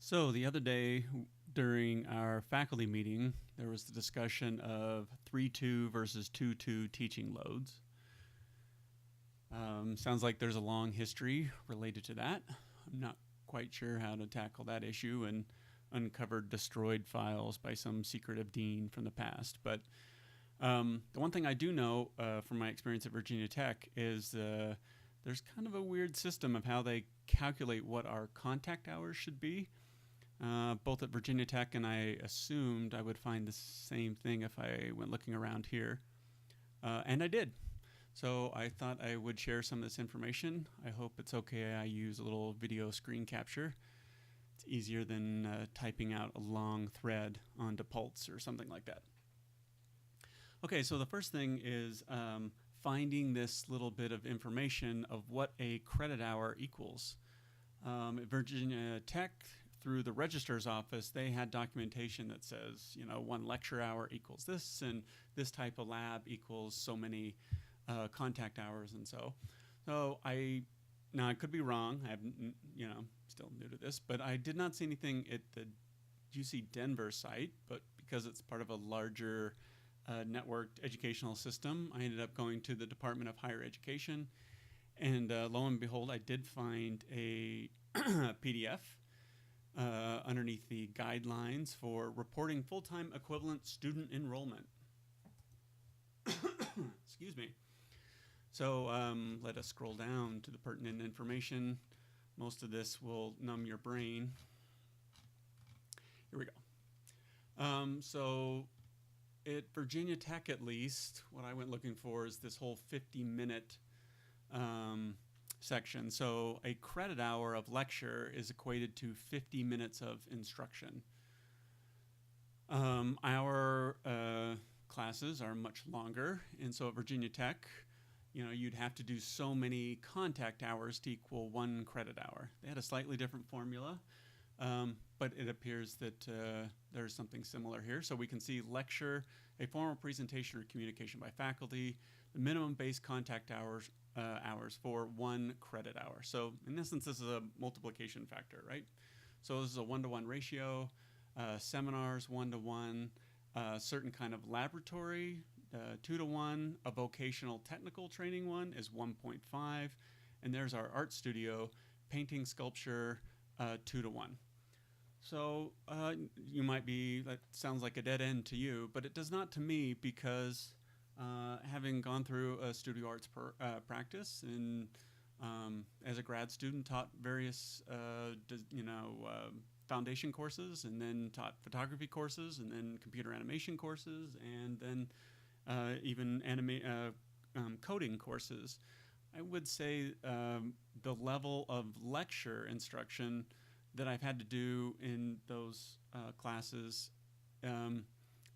So the other day during our faculty meeting, there was the discussion of 3-2 versus 2-2 teaching loads. Sounds like there's a long history related to that. I'm not quite sure how to tackle that issue and uncovered destroyed files by some secretive dean from the past. But the one thing I do know from my experience at Virginia Tech is there's kind of a weird system of how they calculate what our contact hours should be. Both at Virginia Tech, and I assumed I would find the same thing if I went looking around here. And I did. So I thought I would share some of this information. I hope it's okay I use a little video screen capture. It's easier than typing out a long thread onto Pulse or something like that. Okay, so the first thing is finding this little bit of information of what a credit hour equals. At Virginia Tech, through the registrar's office, they had documentation that says, you know, 1 lecture hour equals this, and this type of lab equals so many contact hours, and so now I could be wrong. I haven't, still new to this, but I did not see anything at the UC Denver site. But because it's part of a larger networked educational system, I ended up going to the Department of Higher Education, and lo and behold, I did find a PDF underneath the guidelines for reporting full-time equivalent student enrollment. Excuse me. So let us scroll down to the pertinent information. Most of this will numb your brain. Here we go. So at Virginia Tech, at least, what I went looking for is this whole 50-minute section. So a credit hour of lecture is equated to 50 minutes of instruction. Our classes are much longer, and so at Virginia Tech, you'd have to do so many contact hours to equal 1 credit hour. They had a slightly different formula, but it appears that there's something similar here. So we can see lecture, a formal presentation or communication by faculty, the minimum base contact hours for 1 credit hour. So in essence, this is a multiplication factor, right? So this is a 1-to-1 ratio, seminars 1-to-1, certain kind of laboratory 2-to-1, a vocational technical training one is 1.5, and there's our art studio, painting, sculpture, 2-to-1. So you might be, that sounds like a dead end to you, but it does not to me, because having gone through a studio arts practice and as a grad student taught various foundation courses, and then taught photography courses, and then computer animation courses, and then even coding courses. I would say the level of lecture instruction that I've had to do in those classes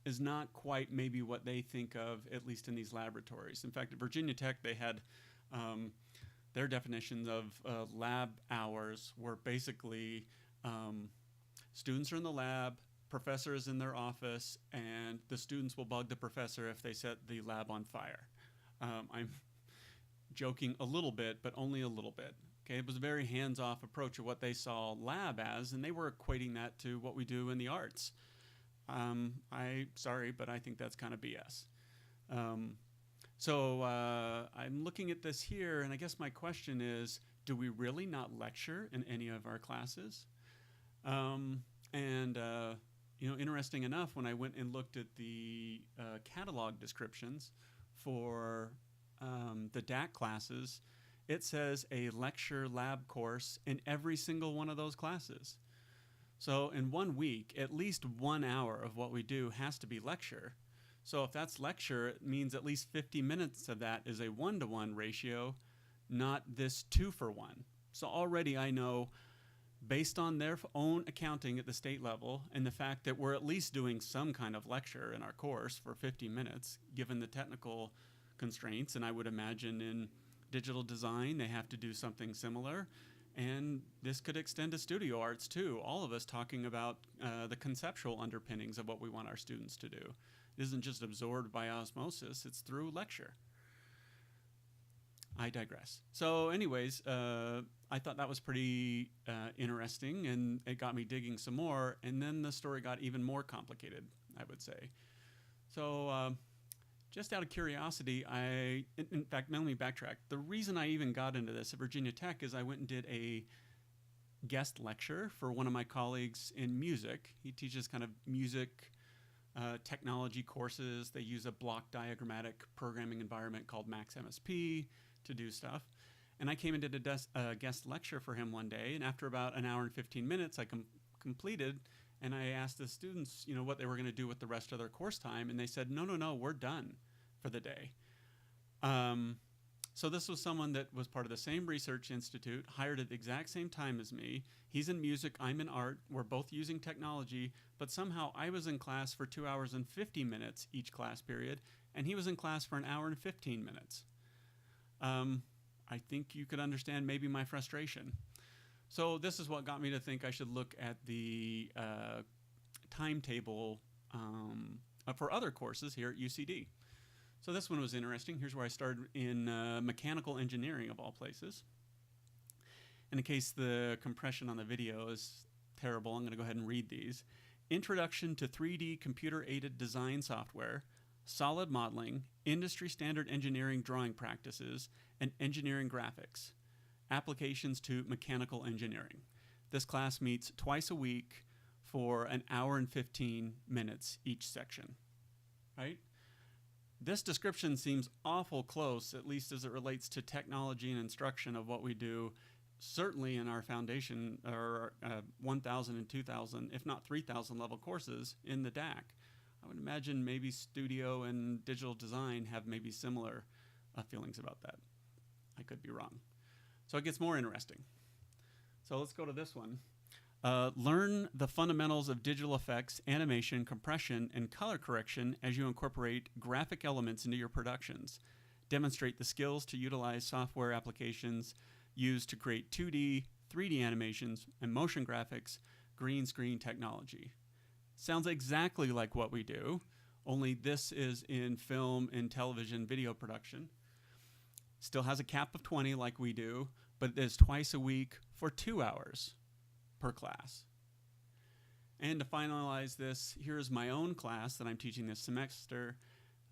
is not quite maybe what they think of, at least in these laboratories. In fact, at Virginia Tech, they had their definitions of lab hours were basically students are in the lab, professor is in their office, and the students will bug the professor if they set the lab on fire. I'm joking a little bit, but only a little bit. Okay, it was a very hands-off approach of what they saw lab as, and they were equating that to what we do in the arts. Sorry, but I think that's kind of BS. So I'm looking at this here, and I guess my question is, do we really not lecture in any of our classes? Interesting enough, when I went and looked at the catalog descriptions for the DAC classes, it says a lecture lab course in every single one of those classes. So in 1 week, at least 1 hour of what we do has to be lecture. So if that's lecture, it means at least 50 minutes of that is a 1-to-1 ratio, not this 2-for-1. So already I know, based on their own accounting at the state level, and the fact that we're at least doing some kind of lecture in our course for 50 minutes, given the technical constraints, and I would imagine in digital design they have to do something similar, and this could extend to studio arts too. All of us talking about the conceptual underpinnings of what we want our students to do. It isn't just absorbed by osmosis, it's through lecture. I digress. So, anyways, I thought that was pretty interesting, and it got me digging some more. And then the story got even more complicated, I would say. So, just out of curiosity, in fact, let me backtrack. The reason I even got into this at Virginia Tech is I went and did a guest lecture for one of my colleagues in music. He teaches kind of music technology courses. They use a block diagrammatic programming environment called Max MSP to do stuff. And I came and did a guest lecture for him one day. And after about an hour and 15 minutes, I completed. And I asked the students, what they were going to do with the rest of their course time. And they said, no, we're done for the day. So this was someone that was part of the same research institute, hired at the exact same time as me. He's in music, I'm in art. We're both using technology, but somehow I was in class for 2 hours and 50 minutes each class period, and he was in class for an hour and 15 minutes. I think you could understand maybe my frustration. So this is what got me to think I should look at the timetable for other courses here at UCD. So this one was interesting. Here's where I started in mechanical engineering, of all places. And in case the compression on the video is terrible, I'm going to go ahead and read these. Introduction to 3D computer-aided design software, solid modeling, industry standard engineering drawing practices, and engineering graphics. Applications to mechanical engineering. This class meets twice a week for an hour and 15 minutes each section, right? This description seems awful close, at least as it relates to technology and instruction of what we do, certainly in our foundation, or 1,000 and 2,000, if not 3,000 level courses in the DAC. I would imagine maybe studio and digital design have maybe similar feelings about that. I could be wrong. So it gets more interesting. So let's go to this one. Learn the fundamentals of digital effects, animation, compression, and color correction as you incorporate graphic elements into your productions. Demonstrate the skills to utilize software applications used to create 2D, 3D animations, and motion graphics, green screen technology. Sounds exactly like what we do, only this is in film and television video production. Still has a cap of 20 like we do, but it is twice a week for 2 hours per class. And to finalize this, here's my own class that I'm teaching this semester.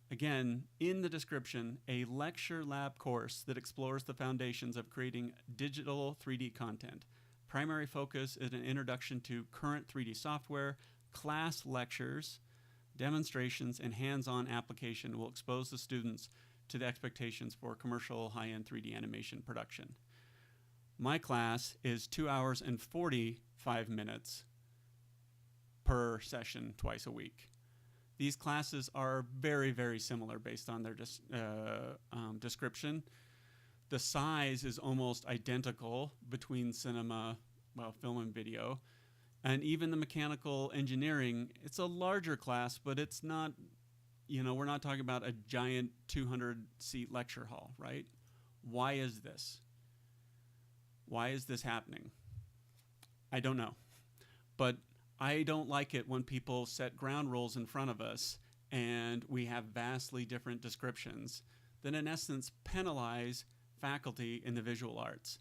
Again, in the description, a lecture lab course that explores the foundations of creating digital 3D content. Primary focus is an introduction to current 3D software. Class lectures, demonstrations, and hands-on application will expose the students to the expectations for commercial high-end 3D animation production. My class is 2 hours and 45 minutes per session twice a week. These classes are very, very similar based on their description. The size is almost identical between cinema, film and video. And even the mechanical engineering, it's a larger class, but it's not, we're not talking about a giant 200-seat lecture hall, right? Why is this? Why is this happening? I don't know. But I don't like it when people set ground rules in front of us and we have vastly different descriptions that in essence penalize faculty in the visual arts.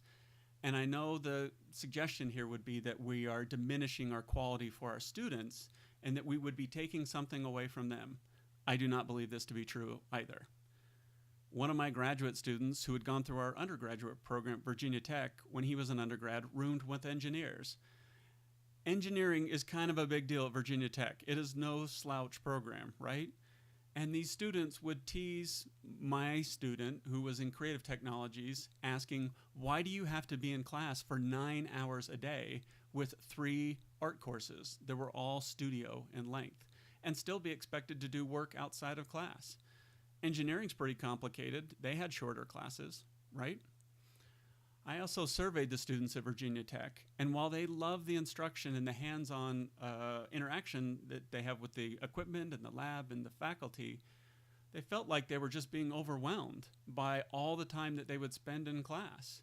And I know the suggestion here would be that we are diminishing our quality for our students and that we would be taking something away from them. I do not believe this to be true either. One of my graduate students who had gone through our undergraduate program at Virginia Tech when he was an undergrad roomed with engineers. Engineering is kind of a big deal at Virginia Tech. It is no slouch program, right? And these students would tease my student who was in creative technologies asking, why do you have to be in class for 9 hours a day with 3 art courses that were all studio in length and still be expected to do work outside of class? Engineering's pretty complicated. They had shorter classes, right? I also surveyed the students at Virginia Tech, and while they love the instruction and the hands-on interaction that they have with the equipment and the lab and the faculty, they felt like they were just being overwhelmed by all the time that they would spend in class.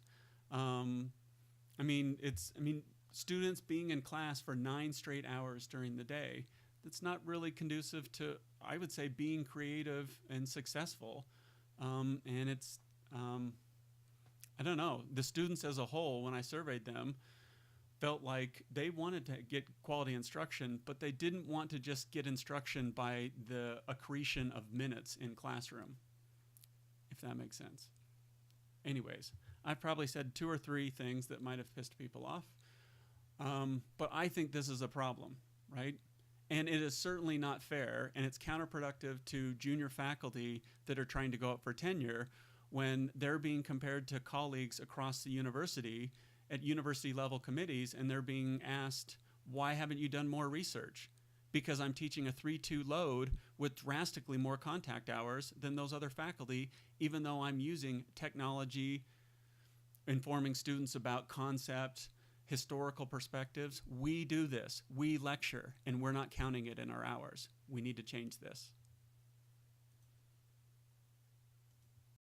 Students being in class for 9 straight hours during the day, that's not really conducive to, I would say, being creative and successful. And it's I don't know, the students as a whole, when I surveyed them, felt like they wanted to get quality instruction, but they didn't want to just get instruction by the accretion of minutes in classroom, if that makes sense. Anyways, I've probably said 2 or 3 things that might have pissed people off, but I think this is a problem, right? And it is certainly not fair, and it's counterproductive to junior faculty that are trying to go up for tenure when they're being compared to colleagues across the university at university level committees, and they're being asked, why haven't you done more research? Because I'm teaching a 3-2 load with drastically more contact hours than those other faculty, even though I'm using technology, informing students about concept, historical perspectives. We do this, we lecture, and we're not counting it in our hours. We need to change this.